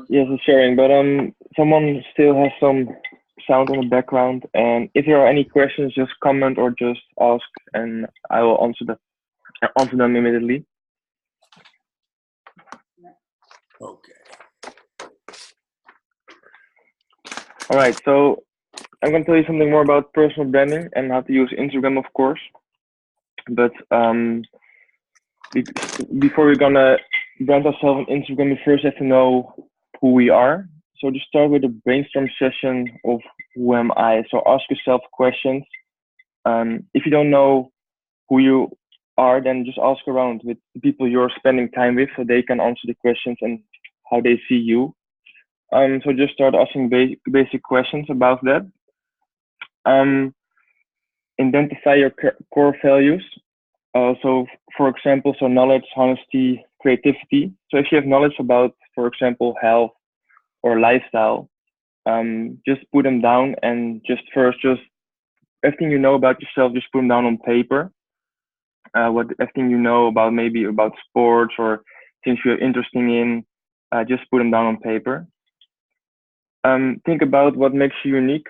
Yes, it's sharing, but someone still has some sound in the background, and if there are any questions, just comment or just ask, and I will answer them immediately. Okay. All right, so I'm going to tell you something more about personal branding and how to use Instagram, of course. But before we're gonna brand ourselves on Instagram, we first have to know who we are. So to start with a brainstorm session of who am I. So ask yourself questions. If you don't know who you are, then just ask around with the people you're spending time with, so they can answer the questions and how they see you. So just start asking basic questions about that. Um, Identify your core values. So, for example, so knowledge, honesty, creativity. So if you have knowledge about, for example, health or lifestyle, just put them down and just everything you know about yourself, just put them down on paper. What everything you know about maybe about sports or things you're interested in, just put them down on paper. Think about what makes you unique.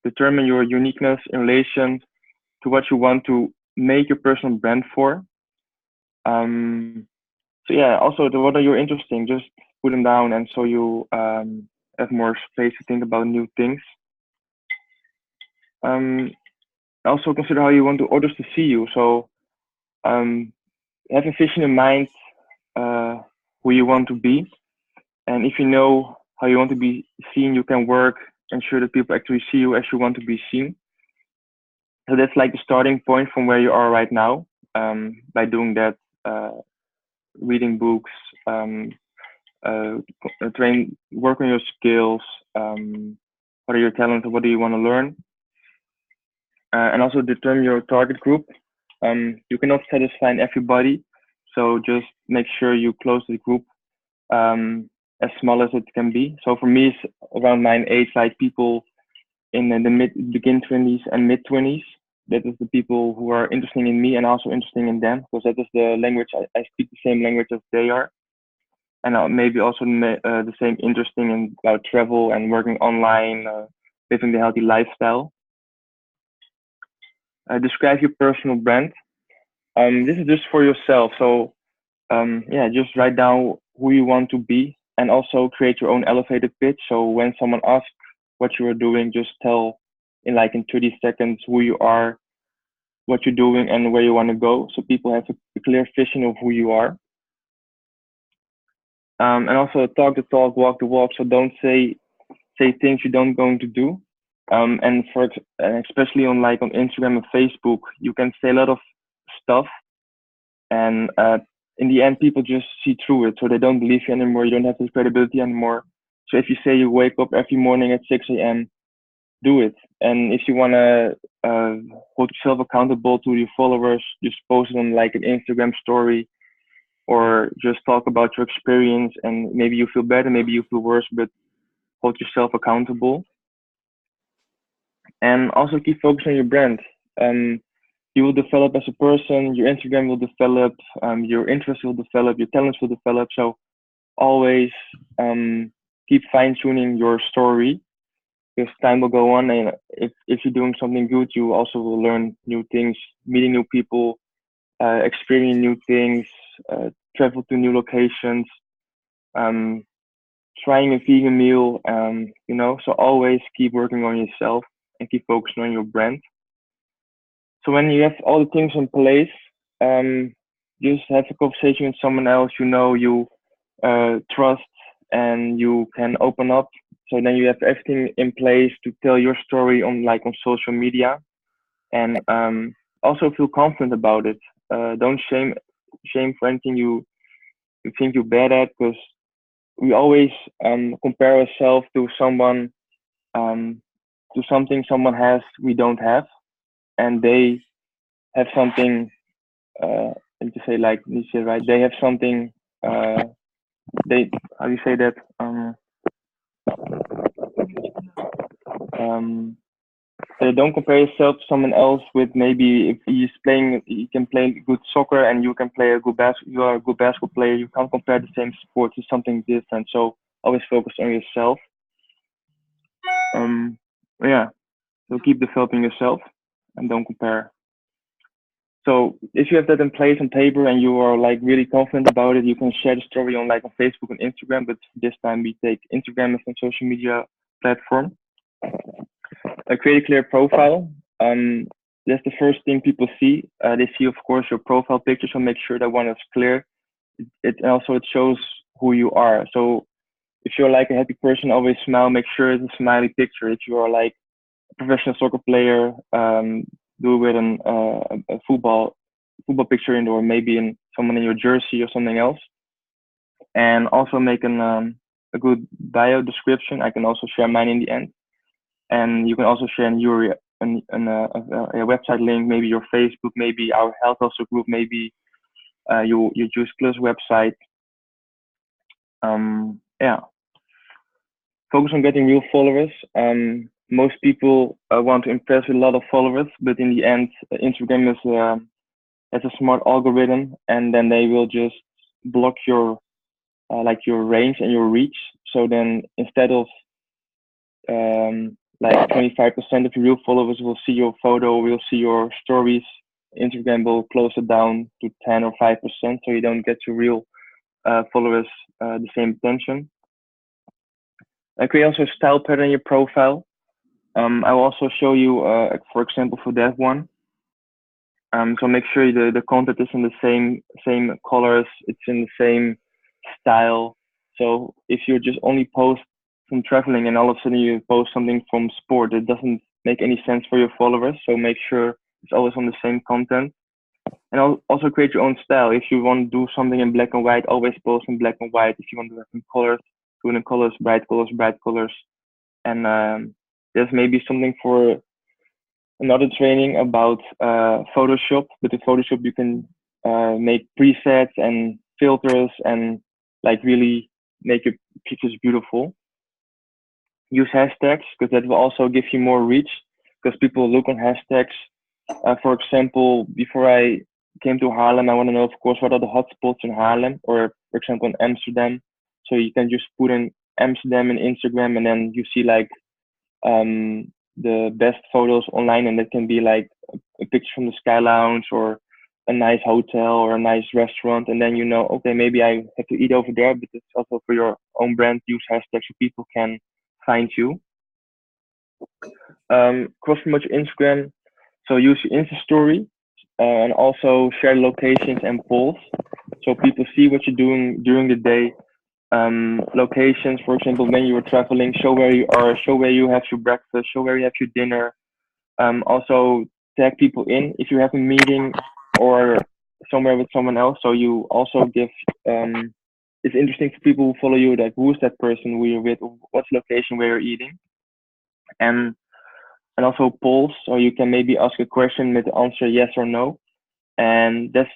Determine your uniqueness in relation to what you want to make your personal brand for. Um, so yeah, also what are you interesting? Just put them down, and so you have more space to think about new things. Um, Also consider how you want to others to see you. So um, have a vision in mind, uh, who you want to be, and if you know how you want to be seen, you can work ensure that people actually see you as you want to be seen. So that's like the starting point from where you are right now. By doing that, uh, reading books, um, uh, work on your skills. What are your talents? What do you want to learn? And also determine your target group. You cannot satisfy everybody, so just make sure you close the group um, as small as it can be. So for me, it's around mine age, like people in the begin 20s and mid 20s. That is the people who are interested in me and also interested in them, because that is the language I speak the same language as they are, and maybe also the same interesting in about travel and working online, living the healthy lifestyle. Describe your personal brand. This is just for yourself. So yeah, just write down who you want to be and also create your own elevated pitch. So when someone asks what you are doing, just tell in 30 seconds who you are, what you're doing, and where you want to go. So people have a clear vision of who you are. And also talk the talk, walk the walk. So don't say things you don't going to do. And especially on on Instagram and Facebook, you can say a lot of stuff, and in the end, people just see through it, so they don't believe you anymore. You don't have this credibility anymore. So if you say you wake up every morning at 6 a.m., do it. And if you wanna hold yourself accountable to your followers, just post it on like an Instagram story, or just talk about your experience. And maybe you feel better, maybe you feel worse, but hold yourself accountable. And also keep focusing on your brand. Um, you will develop as a person, your Instagram will develop, your interests will develop, your talents will develop. So always keep fine tuning your story, because time will go on. And if you're doing something good, you also will learn new things, meeting new people, experiencing new things, travel to new locations, um, trying a vegan meal, so always keep working on yourself and keep focusing on your brand. So when you have all the things in place, just have a conversation with someone else you trust, and you can open up. So then you have everything in place to tell your story on social media, and also feel confident about it. Don't shame for anything you think you're bad at, because we always compare ourselves to um, something someone has we don't have, and they have something and to say like you said, right, they have something they how do you say that um So don't compare yourself to someone else with maybe if he's playing, he can play good soccer and you can play a good you are a good basketball player. You can't compare the same sport to something different. So always focus on yourself. Um, yeah. So keep developing yourself and don't compare. So if you have that in place on paper and you are like really confident about it, you can share the story on like on Facebook and Instagram. But this time we take Instagram as a social media platform. Create a clear profile. That's the first thing people see. They see, of course, your profile picture, so make sure that one is clear. It shows who you are. So if you're like a happy person, always smile. Make sure it's a smiley picture. If you are like a professional soccer player, do it with a football picture in, or maybe in someone in your jersey or something else. And also make a good bio description. I can also share mine in the end. And you can also share in your a website link, maybe your Facebook, maybe our health also group, maybe your Juice Plus website. Yeah, focus on getting real followers. Most people want to impress with a lot of followers, but in the end, Instagram has a smart algorithm, and then they will just block your like your range and your reach. So then instead of like 25% of your real followers will see your photo, will see your stories. Instagram will close it down to 10 or 5%, so you don't get your real followers the same attention. Create also a style pattern in your profile. I will also show you, for example, for that one. So make sure the content is in the same colors, it's in the same style. So if you just only post from traveling and all of a sudden you post something from sport, it doesn't make any sense for your followers. So make sure it's always on the same content. And also create your own style. If you want to do something in black and white, always post in black and white. If you want to have some colors, do it in colors, bright colors, bright colors. And there's maybe something for another training about Photoshop. But in Photoshop, you can make presets and filters and like really make your pictures beautiful. Use hashtags because that will also give you more reach because people look on hashtags. For example, before I came to Haarlem, I want to know, of course, what are the hotspots in Haarlem or, for example, in Amsterdam. So you can just put in Amsterdam in Instagram and then you see like the best photos online, and that can be like a picture from the Sky Lounge or a nice hotel or a nice restaurant, and then you know, okay, maybe I have to eat over there, but it's also for your own brand. Use hashtags so people can find you. Cross promote your Instagram, so use your Insta story and also share locations and polls so people see what you're doing during the day. Locations, for example, when you are traveling, show where you are, show where you have your breakfast, show where you have your dinner. Also tag people in if you have a meeting or somewhere with someone else. So you also give. It's interesting for people who follow you, like who's that person who you're with, what's the location where you're eating, and also polls. So you can maybe ask a question with the answer yes or no, and that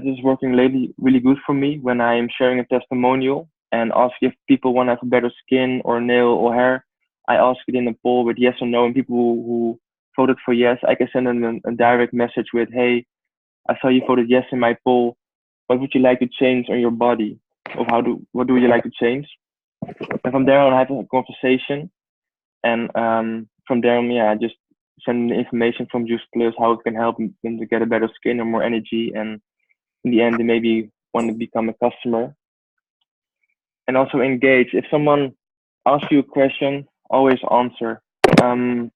is working lately really good for me when I am sharing a testimonial and ask if people want to have a better skin or nail or hair. I ask it in a poll with yes or no, and people who voted for yes, I can send them a direct message with, hey, I saw you voted yes in my poll. What would you like to change on your body? Or what do you like to change? And from there on, I have a conversation, and from there on, yeah, I just send the information from Juice Plus how it can help them to get a better skin or more energy, and in the end, they maybe want to become a customer. And also engage. If someone asks you a question, always answer. Um,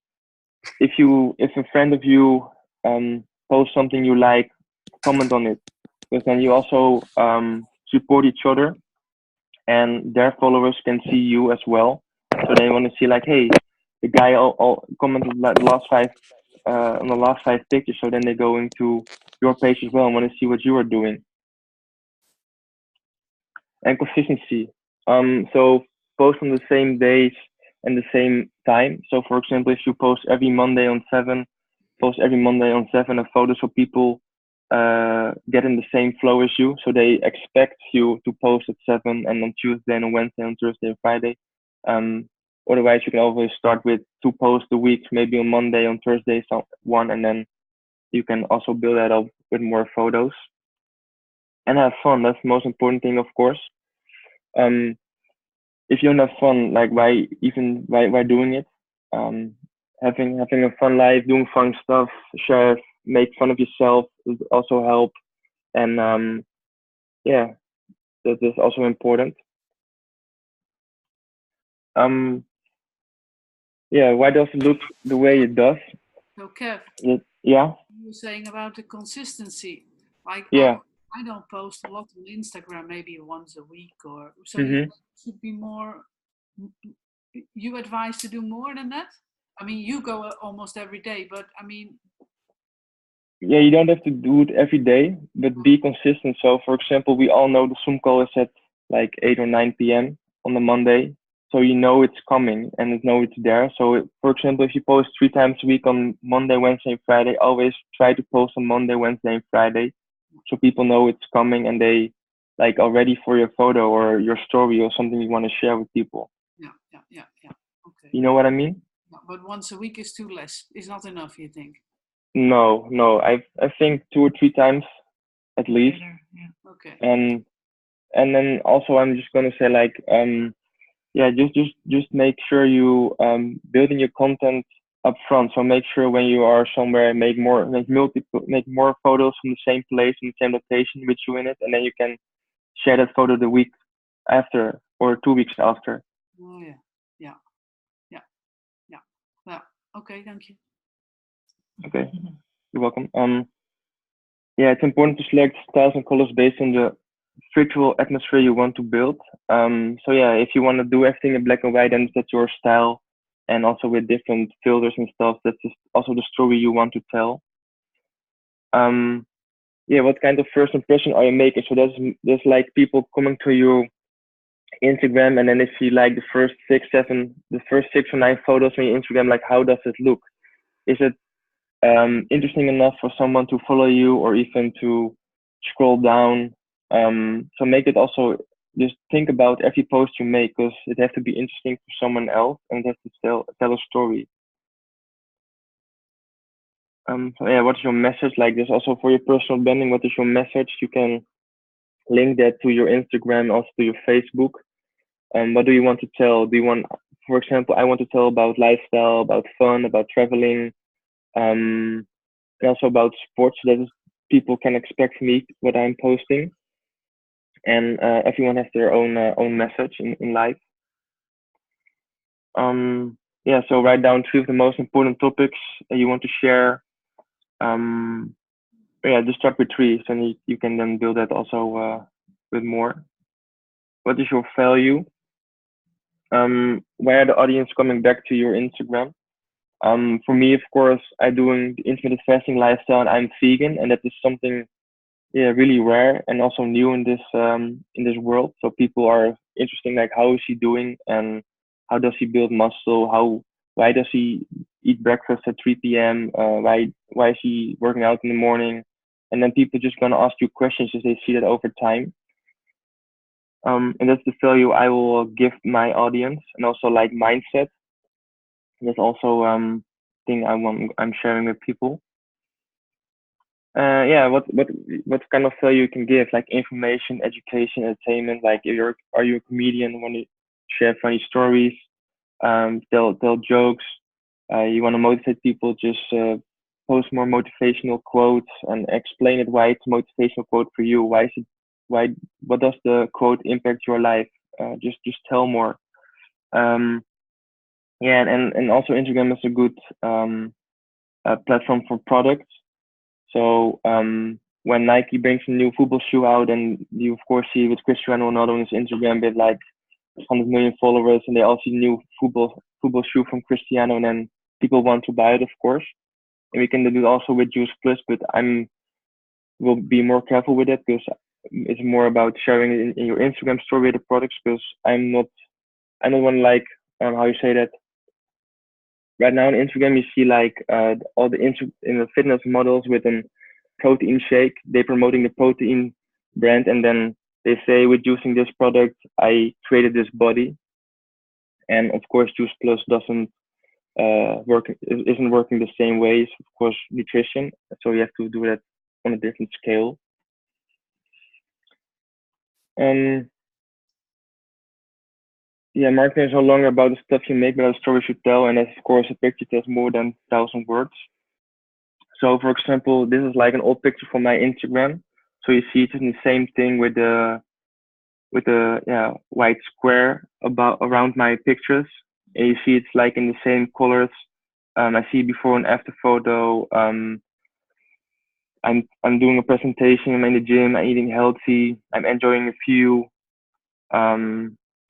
if a friend of you posts something you like, comment on it, because then you also support each other, and their followers can see you as well. So they want to see like, hey, the guy all commented like the last five on the last five pictures. So then they go into your page as well and want to see what you are doing. And consistency. So post on the same days and the same time. So for example, if you post every Monday on 7, post every Monday on 7 a photo so people get in the same flow as you. So they expect you to post at 7 and on Tuesday and on Wednesday, on Thursday and Friday. Otherwise, you can always start with 2 posts a week, maybe on Monday, on Thursday, one, and then you can also build that up with more photos and have fun. That's the most important thing, of course. Um, if you don't have fun, like why doing it? Um, having a fun life, doing fun stuff, share, make fun of yourself would also help. And yeah, that is also important. Um, yeah, why does it look the way it does? So Kev, Yeah, you were saying about the consistency. Like yeah. I don't post a lot on Instagram, maybe once a week or so. You Mhm. should be more. You advise to do more than that. I mean, you go almost every day, but I mean, Yeah, you don't have to do it every day, but be consistent. So, for example, we all know the Zoom call is at like 8 or 9 p.m. on the Monday. So you know it's coming and you know it's there. So, for example, if you post 3 times a week on Monday, Wednesday, and Friday, always try to post on Monday, Wednesday, and Friday, so people know it's coming and they like are ready for your photo or your story or something you want to share with people. yeah. Okay. You know what I mean? Yeah, but once a week is too less. Is not enough, you think? No. I think 2 or 3 times at least. Okay. And then also I'm just gonna say like yeah, just make sure you building your content up front. So make sure when you are somewhere, make more photos from the same place and the same location with you in it, and then you can share that photo the week after or 2 weeks after. Oh yeah. Yeah. Okay, thank you. Okay, you're welcome. Yeah, it's important to select styles and colors based on the virtual atmosphere you want to build. So yeah, if you want to do everything in black and white, then that's your style, and also with different filters and stuff, that's just also the story you want to tell. Um, yeah, what kind of first impression are you making? So there's like people coming to your Instagram, and then they see like the first 6 or 9 photos on your Instagram. Like, how does it look? Is it interesting enough for someone to follow you or even to scroll down? So make it also just think about every post you make because it has to be interesting for someone else and it has to tell a story. So yeah, what is your message? Like this also for your personal branding, what is your message? You can link that to your Instagram, also to your Facebook. What do you want to tell? Do you want, for example, I want to tell about lifestyle, about fun, about traveling, and also about sports. So that is, people can expect me what I'm posting, and everyone has their own message in life. Yeah, so write down 3 of the most important topics you want to share. Yeah, just start with 3, so you can then build that also with more. What is your value? Why are the audience coming back to your Instagram? For me, of course, I'm doing the intermittent fasting lifestyle and I'm vegan, and that is something yeah really rare and also new in this world. So people are interesting like how is he doing and how does he build muscle? Why does he eat breakfast at 3 p.m.? Why is he working out in the morning? And then people just gonna ask you questions as they see that over time. And that's the value I will give my audience, and also like mindset. That's also thing I'm sharing with people. Yeah, what kind of value you can give, like information, education, entertainment. Like if are you a comedian, want to share funny stories, tell jokes, you want to motivate people, just post more motivational quotes and explain it why it's a motivational quote for you. Why what does the quote impact your life? Just tell more. Um, yeah, and also Instagram is a good platform for products. So when Nike brings a new football shoe out, and you of course see with Cristiano Ronaldo on his Instagram with like 100 million followers, and they all see new football shoe from Cristiano, and then people want to buy it, of course. And we can do it also with Juice Plus, but I'm will be more careful with it because it's more about sharing it in your Instagram story the products. Because I don't want like how you say that right now on Instagram you see like all the in the fitness models with a protein shake. They promoting the protein brand, and then they say with using this product I created this body. And of course, Juice Plus doesn't isn't working the same way as, of course, nutrition. So you have to do that on a different scale. Yeah, marketing is no longer about the stuff you make, but the stories you tell, and that's, of course, a picture tells more than 1,000 words. So, for example, this is like an old picture from my Instagram. So you see it's in the same thing with the white square about around my pictures, and you see it's like in the same colors. I see before and after photo. I'm doing a presentation. I'm in the gym. I'm eating healthy. I'm enjoying a view.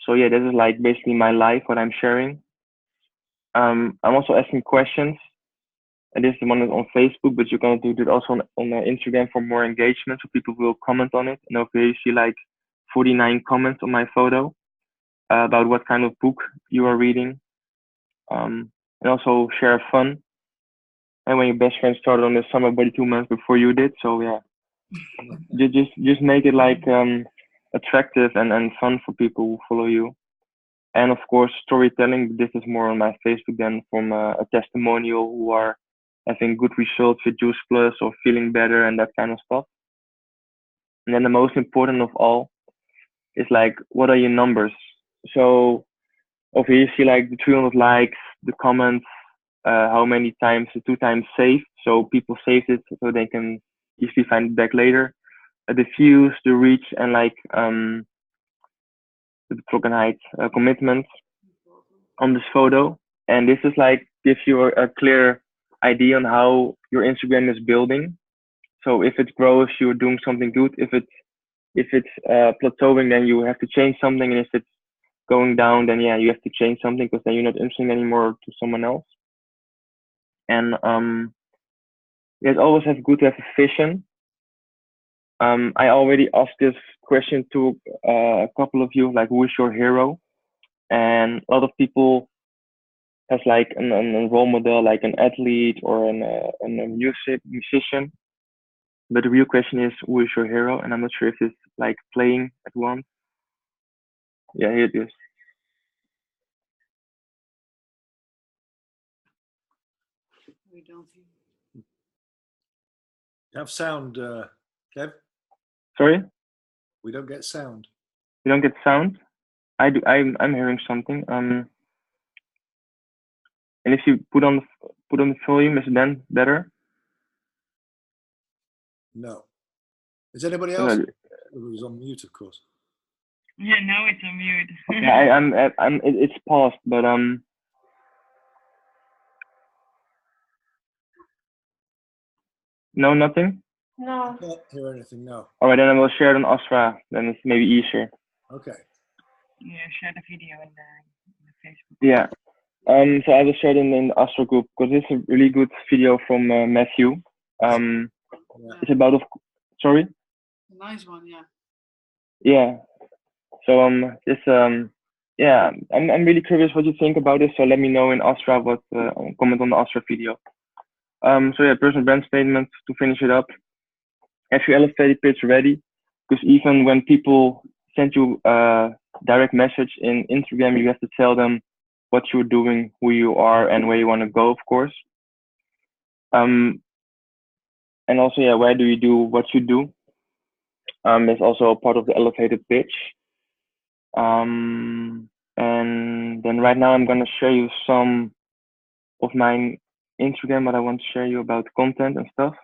So yeah, this is like basically my life, what I'm sharing. I'm also asking questions, and this is the one that's on Facebook, but you can do that also on Instagram for more engagement, so people will comment on it. And over here you see like 49 comments on my photo about what kind of book you are reading, and also share fun. And when your best friend started on this summer body 2 months before you did, so yeah, just make it like attractive and fun for people who follow you. And of course, storytelling. This is more on my Facebook than from a testimonial who are having good results with Juice Plus or feeling better and that kind of stuff. And then the most important of all is like, what are your numbers? So over here you see like the 300 likes, the comments, how many times, 2 times saved. So people saved it so they can easily find it back later. The views, the reach, and like the betrokkenheid, commitment on this photo. And this is like gives you a clear idea on how your Instagram is building. So if it grows, you're doing something good. If it's plateauing, then you have to change something. And if it's going down, then yeah, you have to change something because then you're not interesting anymore to someone else. And it's always good to have a vision. I already asked this question to a couple of you, like, who is your hero? And a lot of people has like a role model, like an athlete or a musician. But the real question is, who is your hero? And I'm not sure if it's like playing at once. Yeah, here it is. We don't hear. You have sound, Kev? Sorry? We don't get sound. You don't get sound? I do. I'm hearing something. And if you put on the volume, is it then better? No. Is anybody else? It was on mute, of course. Yeah, now it's on mute. Yeah, it's paused, but no, nothing. No. I can't hear anything now. All right, then I will share it on Astra. Then it's maybe easier. Okay. Yeah, share the video in the Facebook. Yeah. So I will share it in the Astra group because it's a really good video from Matthew. It's about sorry. A nice one, yeah. Yeah. So yeah, I'm really curious what you think about this. So let me know in Astra what comment on the Astra video. So yeah, personal brand statement to finish it up. Have your elevator pitch ready? Because even when people send you a direct message in Instagram, you have to tell them what you're doing, who you are, and where you want to go, of course. And also, yeah, why do you do what you do? That's also a part of the elevated pitch. And then right now I'm gonna share you some of my Instagram, what I want to share you about content and stuff.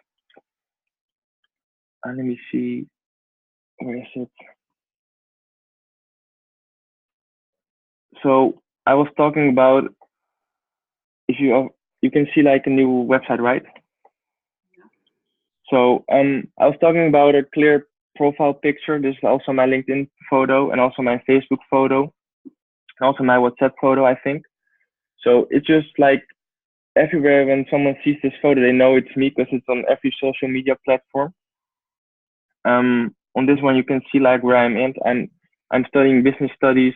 And let me see, where is it? So I was talking about, if you can see like a new website, right? Yeah. So I was talking about a clear profile picture. This is also my LinkedIn photo and also my Facebook photo, and also my WhatsApp photo, I think. So it's just like everywhere when someone sees this photo, they know it's me because it's on every social media platform. On this one, you can see like where I'm in. I'm studying business studies.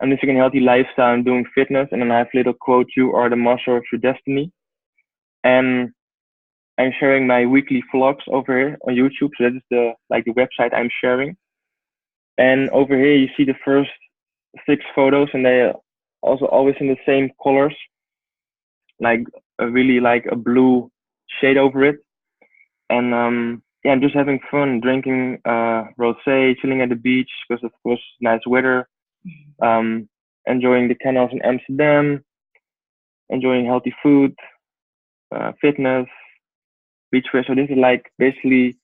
I'm living a healthy lifestyle. I'm doing fitness, and then I have a little quote: "You are the master of your destiny." And I'm sharing my weekly vlogs over here on YouTube. So that is the website I'm sharing. And over here, you see the first 6 photos, and they also always in the same colors, like really like a blue shade over it. And yeah, I'm just having fun drinking rosé, chilling at the beach because of course nice weather. Um, enjoying the canals in Amsterdam, enjoying healthy food, fitness, beach wear. So this is like basically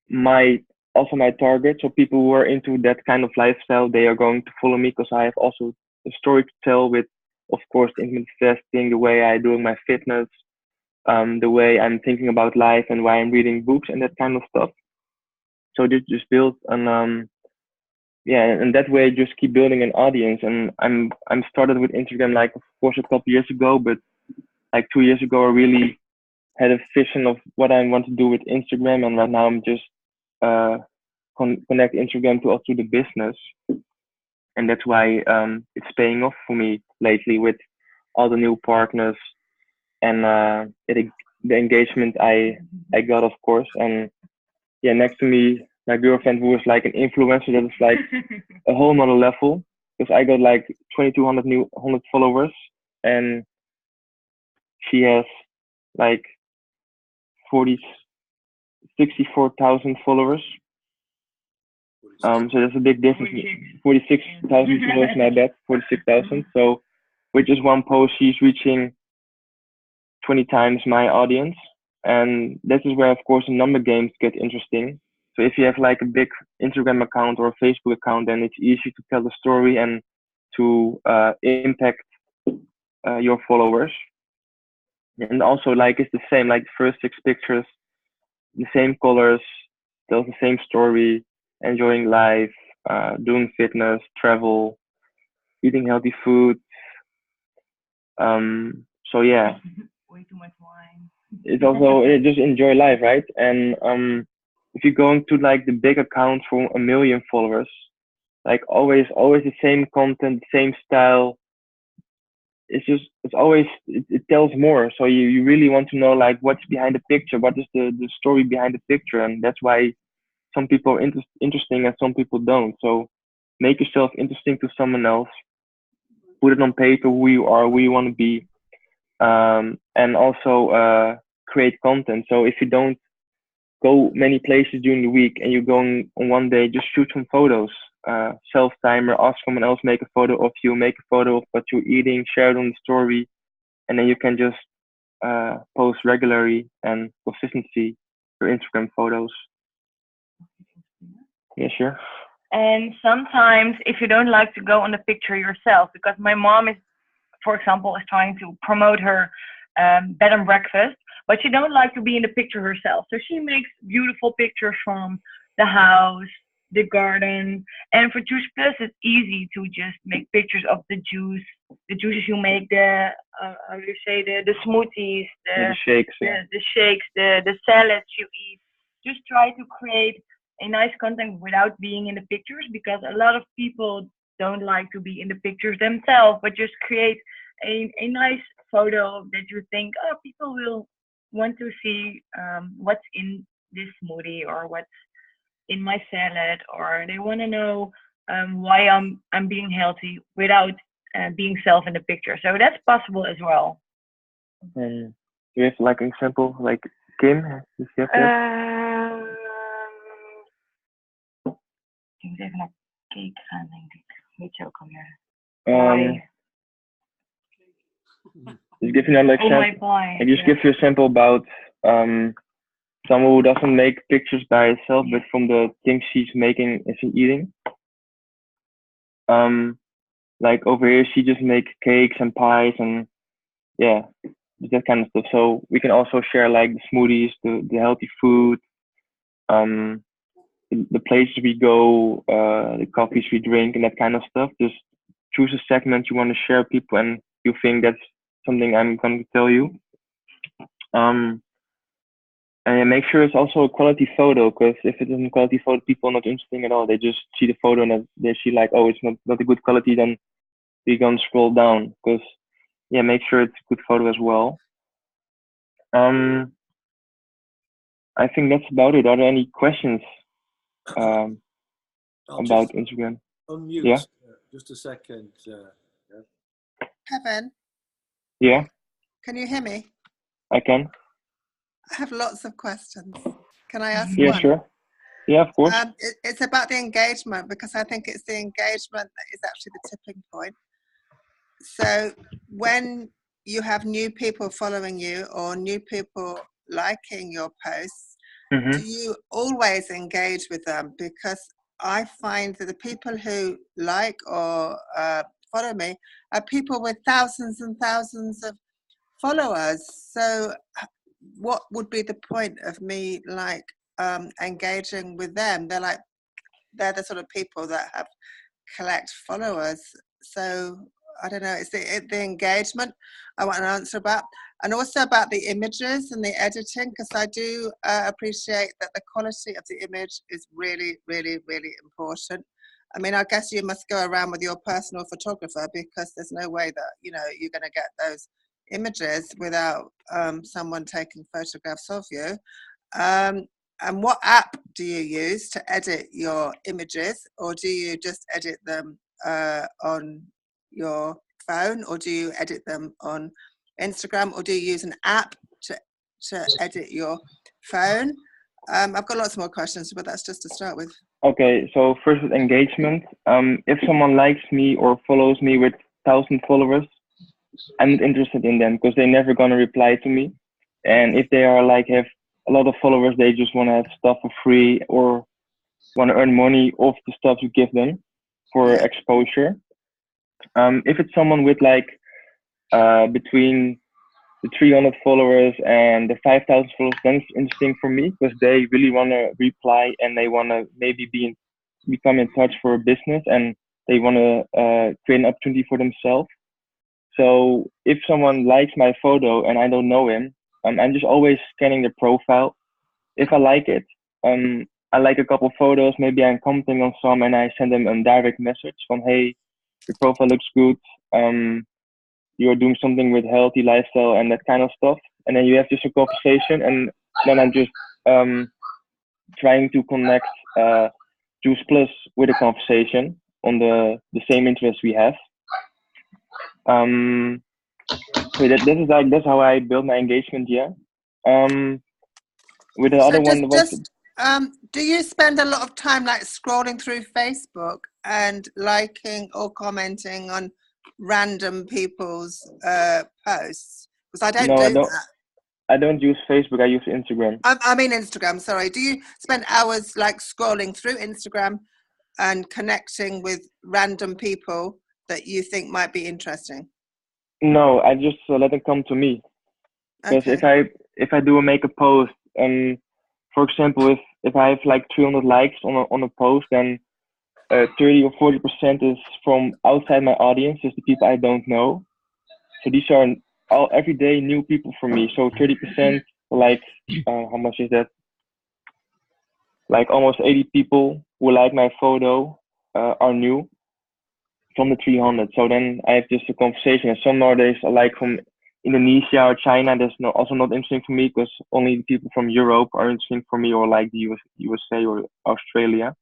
my also my target. So people who are into that kind of lifestyle, they are going to follow me because I have also a story to tell with, of course, the intermittent fasting, the way I do my fitness, the way I'm thinking about life and why I'm reading books and that kind of stuff. So just build an yeah, and that way just keep building an audience. And I'm started with Instagram like of course a couple years ago, but like 2 years ago I really had a vision of what I want to do with Instagram, and right now I'm just uh connect Instagram to also the business, and that's why it's paying off for me lately with all the new partners and the engagement I got, of course. And yeah, next to me, my girlfriend who is like an influencer, that is like a whole nother level because I got like 2,200 new 100 followers, and she has like 40 64,000 followers. So that's a big difference. 46,000 followers, my bad, 46,000. So with just one post, she's reaching 20 times my audience. And this is where, of course, the number games get interesting. So if you have like a big Instagram account or a Facebook account, then it's easy to tell the story and to impact your followers. And also, like, it's the same, like the first 6 pictures, the same colors, tells the same story, enjoying life, doing fitness, travel, eating healthy food. So yeah, Way too much wine. it's also just enjoy life, right? And if you're going to like the big accounts for 1 million followers, like always the same content, same style. It's always it tells more. So you really want to know like what's behind the picture, what is the story behind the picture, and that's why some people are interesting and some people don't. So make yourself interesting to someone else. Put it on paper who you are, who you want to be, and also create content. So if you don't go many places during the week and you're going on one day, just shoot some photos. Self timer, ask someone else make a photo of you, make a photo of what you're eating, share it on the story, and then you can just post regularly and consistency your Instagram photos. Yeah, sure. And sometimes if you don't like to go on the picture yourself, because my mom is, for example, is trying to promote her bed and breakfast, but she don't like to be in the picture herself. So she makes beautiful pictures from the house, the garden. And for Juice Plus, it's easy to just make pictures of the juices you make, the how do you say, the smoothies, the shakes, yeah. the shakes, the salads you eat. Just try to create a nice content without being in the pictures, because a lot of people don't like to be in the pictures themselves, but just create a nice photo that you think, oh, people will want to see what's in this smoothie or what's in my salad, or they want to know why I'm being healthy without being self in the picture. So that's possible as well. And do you have like an example, like Kim? Does she have that? Ik moet even naar cake gaan, denk ik. Weet je ook alweer. Just give you an example. And just give you a sample about someone who doesn't make pictures by herself, but from the things she's making and she's eating. Like over here, she just makes cakes and pies and yeah, that kind of stuff. So we can also share like the smoothies, the healthy food, the places we go, the coffees we drink, and that kind of stuff. Just choose a segment you want to share people, and you think that's something I'm going to tell you. And make sure it's also a quality photo, because if it isn't a quality photo, people are not interesting at all. They just see the photo and they see like, oh, it's not a good quality, then we're gonna scroll down. Because yeah, make sure it's a good photo as well. I think that's about it. Are there any questions about Instagram? Unmute. Yeah. Just a second. Kevin, Yeah, can you hear me? I can. I have lots of questions. Can I ask Yeah, one? sure. Yeah, of course. It's about the engagement, because I think it's the engagement that is actually the tipping point. So when you have new people following you or new people liking your posts, do you always engage with them? Because I find that the people who like or follow me are people with thousands and thousands of followers. So what would be the point of me engaging with them? They're the sort of people that have collect followers. So I don't know, it's the engagement I want an answer about, and also about the images and the editing, because I do appreciate that the quality of the image is really, really, really important. I mean, I guess you must go around with your personal photographer, because there's no way that, you know, you're going to get those images without someone taking photographs of you. And what app do you use to edit your images, or do you just edit them on your phone, or do you edit them on Instagram, or do you use an app to edit your phone? I've got lots more questions, but that's just to start with. Okay, so first with engagement. If someone likes me or follows me with 1,000 followers, I'm not interested in them because they're never gonna reply to me. And if they are like have a lot of followers, they just want to have stuff for free or want to earn money off the stuff you give them for exposure. If it's someone with like between the 300 followers and the 5,000 followers, then it's interesting for me because they really want to reply and they want to maybe become in touch for a business and they want to create an opportunity for themselves. So if someone likes my photo and I don't know him, I'm just always scanning the profile. If I like it, I like a couple photos, maybe I'm commenting on some and I send them a direct message from, hey, your profile looks good. You're doing something with healthy lifestyle and that kind of stuff. And then you have just a conversation and then I'm just trying to connect Juice Plus with a conversation on the same interests we have. So that's how I build my engagement. Yeah. With the other one was. Do you spend a lot of time like scrolling through Facebook and liking or commenting on random people's posts? Because I don't do that. I don't use Facebook. I use Instagram. I mean Instagram. Sorry. Do you spend hours like scrolling through Instagram and connecting with random people that you think might be interesting? No, I just let them come to me. Because if I do make a post, for example, if I have like 300 likes on a post, then 30 or 40% is from outside my audience, is the people I don't know. So these are all everyday new people for me. So 30%, like how much is that? Like almost 80 people who like my photo are new from the 300. So then I have just a conversation. And some nowadays are like from Indonesia or China. That's also not interesting for me because only the people from Europe are interesting for me, or like the USA or Australia.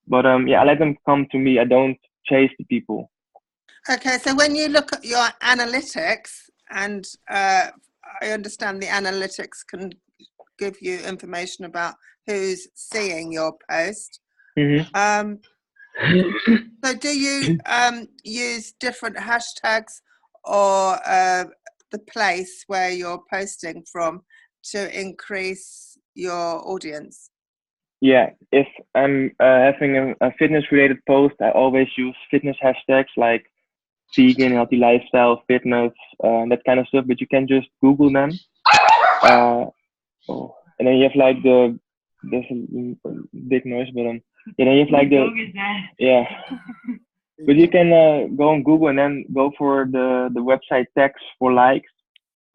But yeah, I let them come to me. I don't chase the people. Okay, so when you look at your analytics, and I understand the analytics can give you information about who's seeing your post. Mm-hmm. So do you use different hashtags or the place where you're posting from to increase your audience? Yeah, if I'm having a fitness related post, I always use fitness hashtags like vegan, healthy lifestyle, fitness, that kind of stuff. But you can just Google them. And then you have like there's a big noise, but yeah, then you have like yeah. But you can go on Google and then go for the website tags for likes,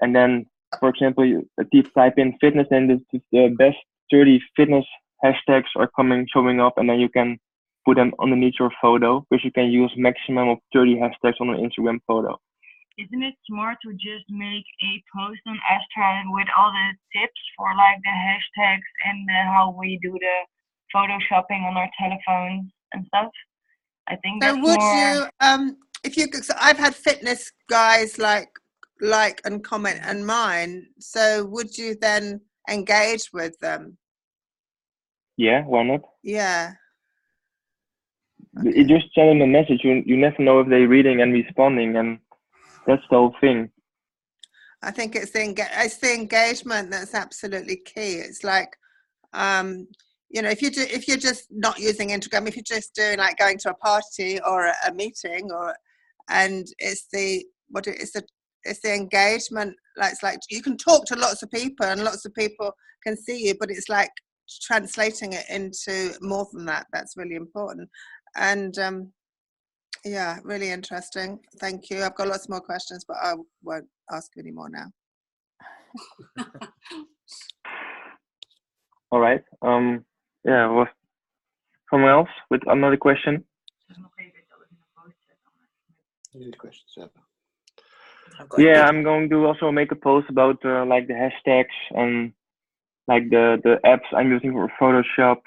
and then for example you type in fitness and the best 30 fitness hashtags are showing up, and then you can put them underneath your photo because you can use maximum of 30 hashtags on an Instagram photo. Isn't it smart to just make a post on Astra with all the tips for like the hashtags and how we do the photoshopping on our telephones and stuff? I think so that's more... if you, so I've had fitness guys like and comment and mine. So would you then engage with them? Yeah, why not? Yeah. You just send them a message. You never know if they're reading and responding, and that's the whole thing. I think it's the engagement that's absolutely key. It's like, you know, if you're just not using Instagram, if you're just doing like going to a party or a meeting, and it's the engagement. Like, it's like you can talk to lots of people and lots of people can see you, but it's like translating it into more than that. That's really important. And yeah, really interesting. Thank you. I've got lots more questions, but I won't ask you any more now. All right. Yeah. Was someone else with another question? Any questions? Yeah, I'm going to also make a post about like the hashtags and like the apps I'm using for Photoshop.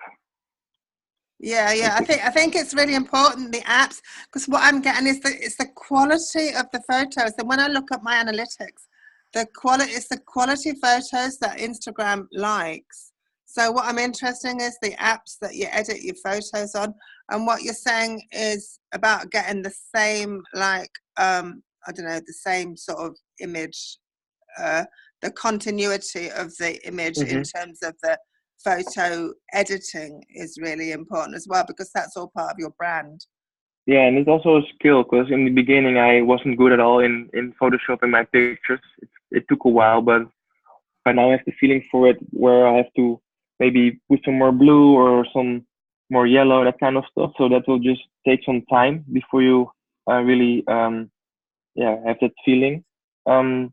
Yeah, I think it's really important, the apps, because what I'm getting is it's the quality of the photos. And when I look at my analytics, it's the quality photos that Instagram likes. So what I'm interested in is the apps that you edit your photos on, and what you're saying is about getting the same, like I don't know, the same sort of image, the continuity of the image in terms of the photo editing is really important as well, because that's all part of your brand. Yeah, and it's also a skill, because in the beginning I wasn't good at all in photoshopping my pictures. It took a while, but by now I have the feeling for it, where I have to maybe put some more blue or some more yellow, that kind of stuff. So that will just take some time before you really have that feeling. And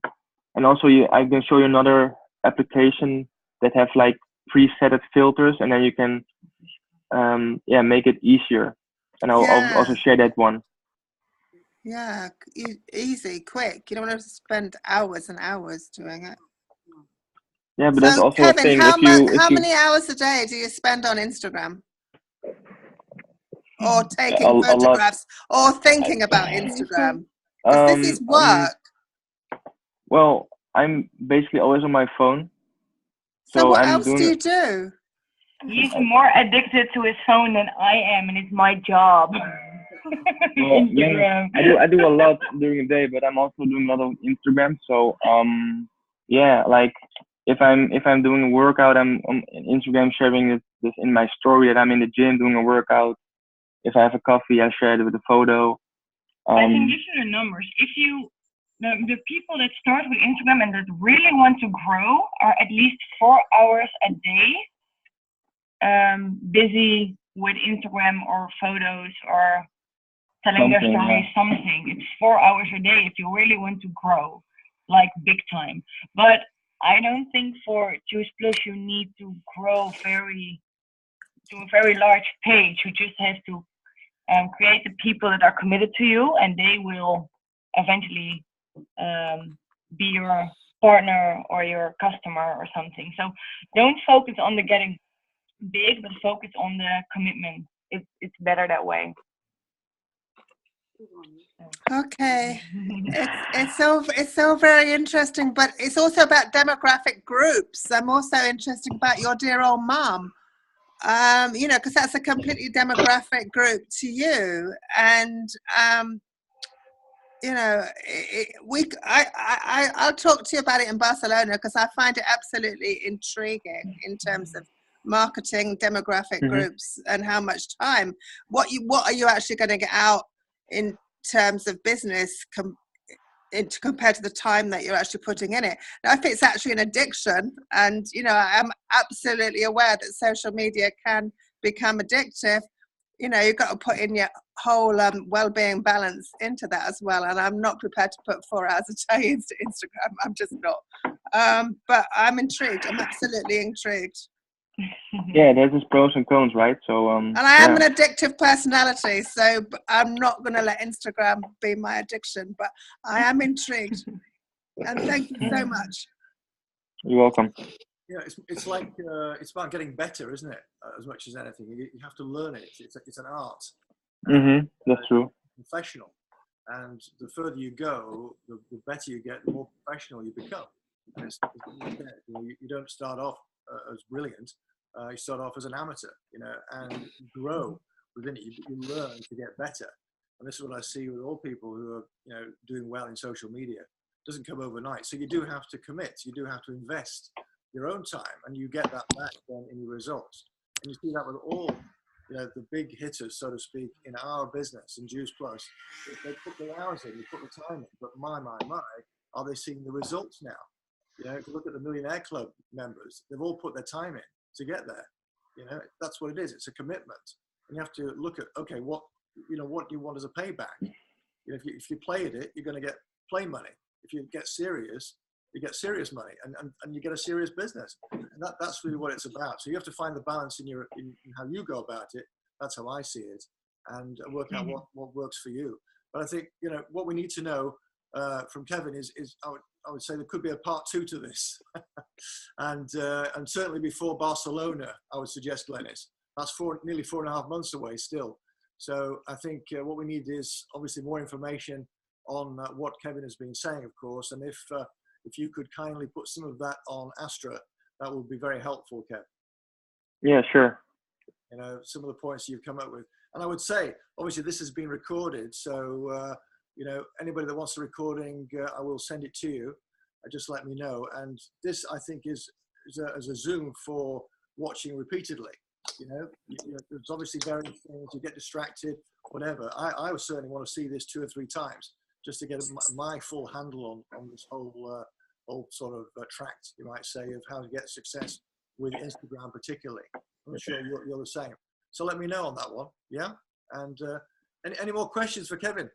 also I can show you another application that have like preset filters, and then you can make it easier. And I'll also share that one. Yeah, easy, quick. You don't want to spend hours and hours doing it. Yeah, but so, that's also Kevin, a thing. How many hours a day do you spend on Instagram? Or taking photographs, or thinking about Instagram? Because this is work. Well, I'm basically always on my phone. So what else do you do? He's more addicted to his phone than I am, and it's my job. Well, yeah, I do a lot during the day, but I'm also doing a lot of Instagram. So like if I'm doing a workout, I'm on Instagram sharing this in my story that I'm in the gym doing a workout. If I have a coffee, I share it with a photo. I can give you the numbers. If you the people that start with Instagram and that really want to grow are at least 4 hours a day busy with Instagram or photos or telling their story, something. It's 4 hours a day if you really want to grow, like big time. But I don't think for Juice Plus you need to grow to a very large page. You just have to create the people that are committed to you, and they will eventually be your partner or your customer or something. So don't focus on the getting big, but focus on the commitment. It's better that way. Okay, it's so very interesting, but it's also about demographic groups. I'm also interested about your dear old mum, you know, because that's a completely demographic group to you, and you know, I'll talk to you about it in Barcelona, because I find it absolutely intriguing in terms of marketing demographic groups and how much time. What are you actually going to get out in terms of business compared to the time that you're actually putting in it? Now, if it's actually an addiction, and you know, I'm absolutely aware that social media can become addictive, you know, you've got to put in your whole well-being balance into that as well. And I'm not prepared to put 4 hours a day into Instagram. I'm just not. But I'm intrigued. I'm absolutely intrigued. Yeah, there's its pros and cons, right? So and I am an addictive personality, so I'm not going to let Instagram be my addiction, but I am intrigued. And thank you so much. You're welcome. Yeah, it's like it's about getting better, isn't it? As much as anything, you have to learn it. It's an art. That's true. Professional. And the further you go, the better you get, the more professional you become. And you don't start off as brilliant. You start off as an amateur, and you grow within it. You learn to get better. And this is what I see with all people who are, doing well in social media. It doesn't come overnight. So you do have to commit. You do have to invest your own time, and you get that back then in your results. And you see that with all, the big hitters, so to speak, in our business, in Juice Plus. They put the hours in, they put the time in. But my, are they seeing the results now? If you look at the Millionaire Club members, they've all put their time in to get there. That's what it is. It's a commitment. And you have to look at, okay, what do you want as a payback? If you play at it, you're going to get play money. If you get serious, you get serious money, and you get a serious business. And that's really what it's about. So you have to find the balance in how you go about it. That's how I see it, and work out what works for you. But I think, what we need to know from Kevin is I would say there could be a part 2 to this. and certainly before Barcelona, I would suggest, Glenys. That's nearly 4.5 months away still. So I think what we need is obviously more information on what Kevin has been saying, of course. And if you could kindly put some of that on Astra, that would be very helpful, Kev. Yeah, sure. Some of the points you've come up with. And I would say, obviously, this has been recorded. So, anybody that wants the recording, I will send it to you. Just let me know. And this, I think, is as a Zoom for watching repeatedly. There's obviously various things. You get distracted, whatever. I would certainly want to see this 2 or 3 times just to get my full handle on this whole sort of tract, you might say, of how to get success with Instagram particularly. I'm sure you're the same. So let me know on that one. Yeah. And any more questions for Kevin?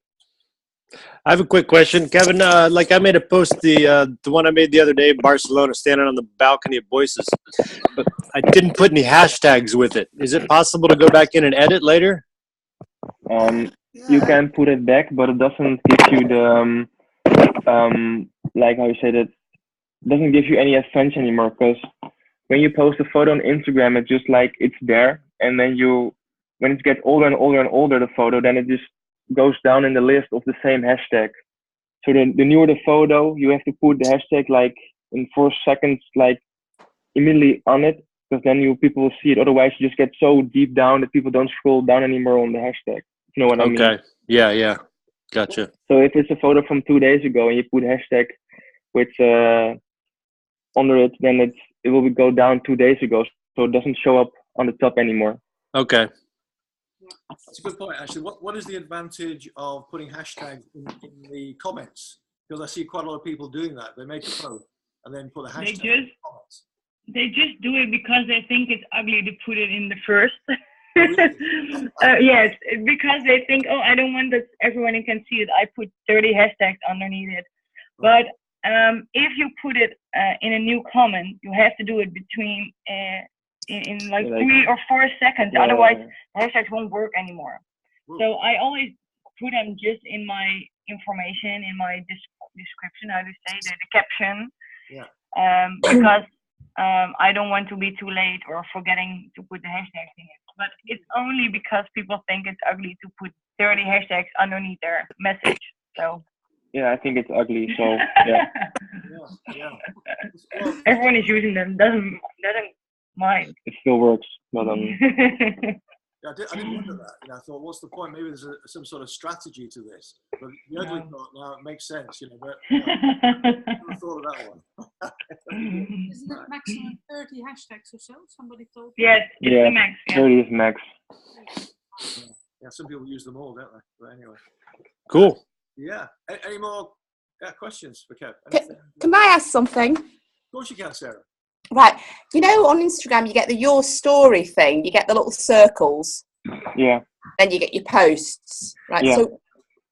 I have a quick question, Kevin. I made a post, the one I made the other day, Barcelona, standing on the balcony of Boyce's, but I didn't put any hashtags with it. Is it possible to go back in and edit later? You can put it back, but it doesn't give you the like how you said it, doesn't give you any offense anymore. Because when you post a photo on Instagram, it's just like it's there, and then when it gets older and older and older, the photo, then it just goes down in the list of the same hashtag. So the newer the photo, you have to put the hashtag like in 4 seconds, like immediately on it, because then people will see it. Otherwise, you just get so deep down that people don't scroll down anymore on the hashtag. You know what I mean? Okay. Yeah. Gotcha. So if it's a photo from 2 days ago and you put hashtag with under it, then it will go down 2 days ago, so it doesn't show up on the top anymore. Okay. That's a good point, actually. What is the advantage of putting hashtags in the comments? Because I see quite a lot of people doing that. They make a post and then put a hashtag in the comments. They just do it because they think it's ugly to put it in the first. Yes, because they think, I don't want that everyone can see it. I put 30 hashtags underneath it. Right. But if you put it in a new comment, you have to do it between in like 3 or 4 seconds. Yeah. Otherwise, hashtags won't work anymore. Ooh. So I always put them just in my information, in my description, how to say, the caption. Yeah. Because I don't want to be too late or forgetting to put the hashtags in it. But it's only because people think it's ugly to put 30 hashtags underneath their message. So. Yeah, I think it's ugly. So yeah. Yeah. Everyone is using them. Doesn't mind. It still works, but Yeah, I didn't wonder that. I thought, what's the point? Maybe there's some sort of strategy to this. But the ugly part now, it makes sense, But I never thought of that one. Isn't it maximum 30 hashtags or so? Somebody told me. Yes, it's the max. Yeah. 30 is max. Yeah, some people use them all, don't they? But anyway. Cool. Yeah. Any more questions for Kev? Can I ask something? Of course you can, Sarah. Right. On Instagram, you get the Your Story thing. You get the little circles. Yeah. Then you get your posts. Right. Yeah. So,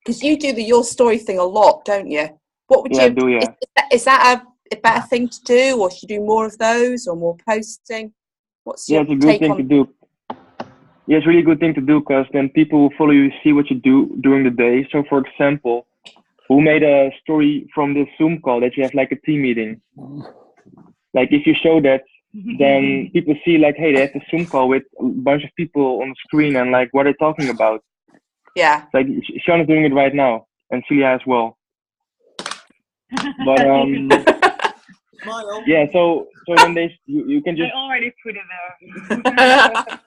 because you do the Your Story thing a lot, don't you? What would you I do, yeah. Is that a better thing to do, or should you do more of those, or more posting? What's your it's a good thing to do. Yeah, it's a really good thing to do, because then people will follow you, see what you do during the day. So, for example, who made a story from this Zoom call that you have like a team meeting? Like if you show that, then people see like, hey, they have a Zoom call with a bunch of people on the screen, and like, what are they talking about? Yeah. Like Sean is doing it right now. and Celia as well. But Smile. yeah, so then you can just I already put it there.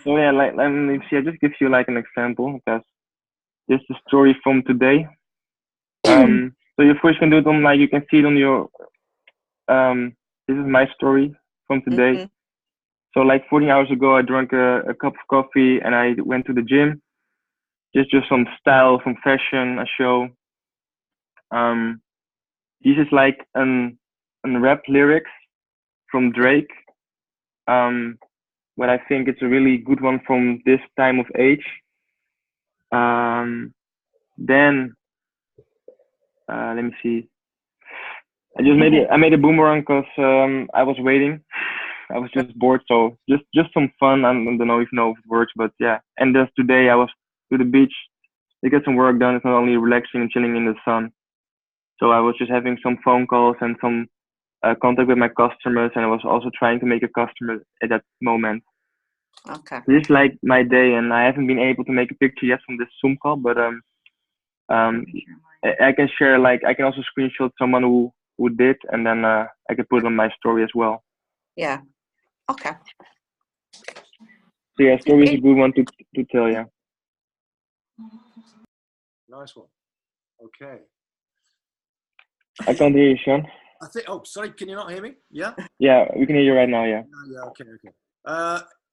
so yeah, like let me see. I just give you like an example because this is a story from today. So you first can do it on like you can see it on your this is my story from today. Mhm. So like 14 hours ago, I drank a cup of coffee and I went to the gym. Just some style, some fashion, a show. This is like an rap lyrics from Drake. But I think it's a really good one from this time of age. Then let me see. I made a boomerang because I was waiting. I was just bored, so just some fun. I don't know if it works, but yeah. And just today I was to the beach to get some work done. It's not only relaxing and chilling in the sun. So I was just having some phone calls and some contact with my customers, and I was also trying to make a customer at that moment. Okay. This is like my day, and I haven't been able to make a picture yet from this Zoom call, but I can share, like I can also screenshot someone who did, and then I can put it on my story as well. Yeah. Okay. So yeah, story is a good one to tell. Yeah. Nice one. Okay. I can't hear you, Sean. I think. Oh, sorry. Can you not hear me? Yeah. Yeah, we can hear you right now. Yeah. Yeah. Okay.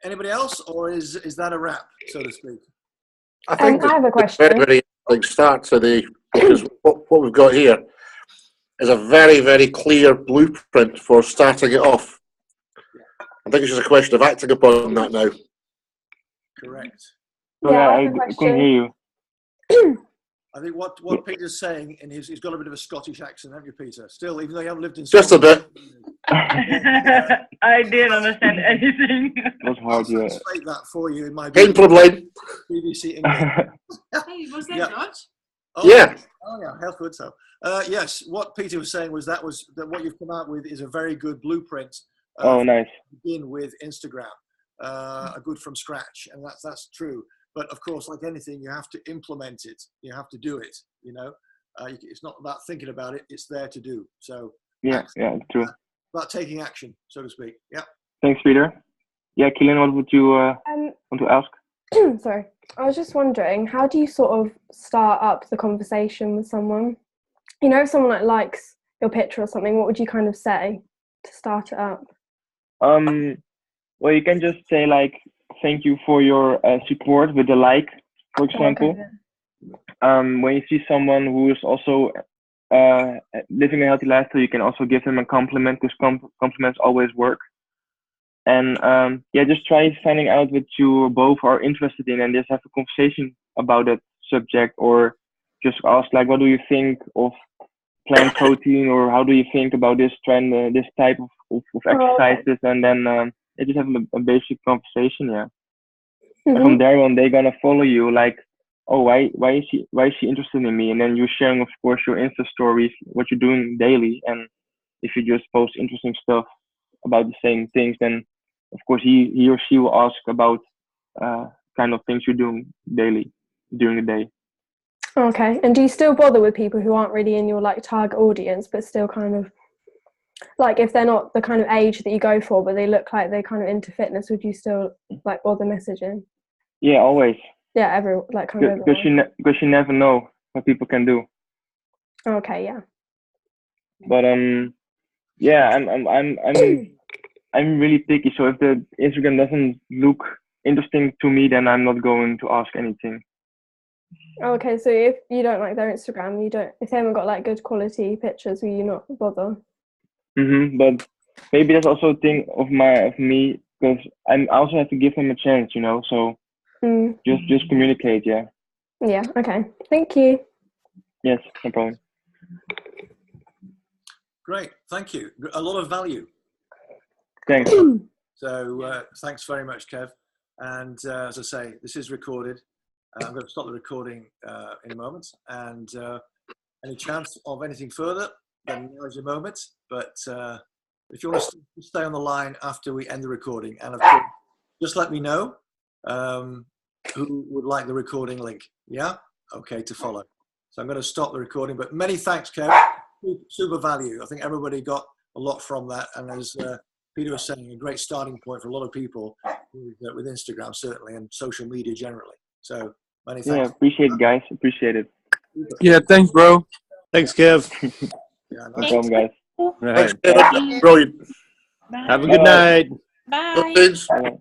Anybody else, or is that a wrap, so to speak? I think I have a it's question. very, very like start to the because what we've got here is a very, very clear blueprint for starting it off. I think it's just a question of acting upon that now. Correct. So Yeah, I I have a couldn't question. hear you. I think what Peter's saying, and he's got a bit of a Scottish accent, haven't you, Peter? Still, even though you haven't lived in Just a Scotland. bit. I didn't understand anything. That's I'll hard. Yeah. translate that for you in my Geen probleem. BBC English. Hey, was that Yeah. Dutch? Oh, Yeah. Oh yeah, how good so. Yes, what Peter was saying was that what you've come out with is a very good blueprint. Oh, nice. To begin with Instagram, a good from scratch, and that's true. But of course, like anything, you have to implement it. You have to do it. You know, it's not about thinking about it; it's there to do. So Yeah, true. about taking action, so to speak. Yeah. Thanks, Peter. Yeah, Keelan, what would you want to ask? Sorry, I was just wondering, how do you sort of start up the conversation with someone? You know, if someone likes your picture or something, what would you kind of say to start it up? Well, you can just say like, thank you for your support with a like, for example. When you see someone who is also living a healthy lifestyle, you can also give them a compliment because compliments always work. And yeah, just try finding out what you both are interested in and just have a conversation about that subject, or just ask like, what do you think of plant protein, or how do you think about this trend, this type of exercises, and then you just have a basic conversation. Yeah. And from there on, they're gonna follow you. Like, oh, why is she interested in me? And then you're sharing, of course, your Insta stories, what you're doing daily. And if you just post interesting stuff about the same things, then of course he or she will ask about kind of things you're doing daily during the day. Okay, and do you still bother with people who aren't really in your like target audience, but still kind of like if they're not the kind of age that you go for, but they look like they're kind of into fitness, would you still like bother messaging? Yeah, always. Yeah, because you never know what people can do. Okay, yeah. But yeah, I'm really picky. So if the Instagram doesn't look interesting to me, then I'm not going to ask anything. Okay, so if you don't like their Instagram, if they haven't got like good quality pictures, will you not bother? But maybe that's also a thing of me, because I also have to give them a chance, you know. So just communicate, yeah. Yeah. Okay. Thank you. Yes, no problem. Great, thank you. A lot of value. Thanks. So thanks very much, Kev. And as I say, this is recorded. I'm going to stop the recording in a moment. And any chance of anything further, then now is your moment. But if you want to stay on the line after we end the recording, and of course, just let me know who would like the recording link. Yeah? Okay, to follow. So I'm going to stop the recording. But many thanks, Kev. Super value. I think everybody got a lot from that. And as Peter was saying, a great starting point for a lot of people with Instagram, certainly, and social media generally. So many thanks. Yeah, appreciate it, guys. Appreciate it. Yeah, thanks, bro. Thanks, Kev. Yeah, No problem, guys. All Thanks, right. Kevin. Brilliant. Bye. Have a good night. Bye. Thanks. Bye.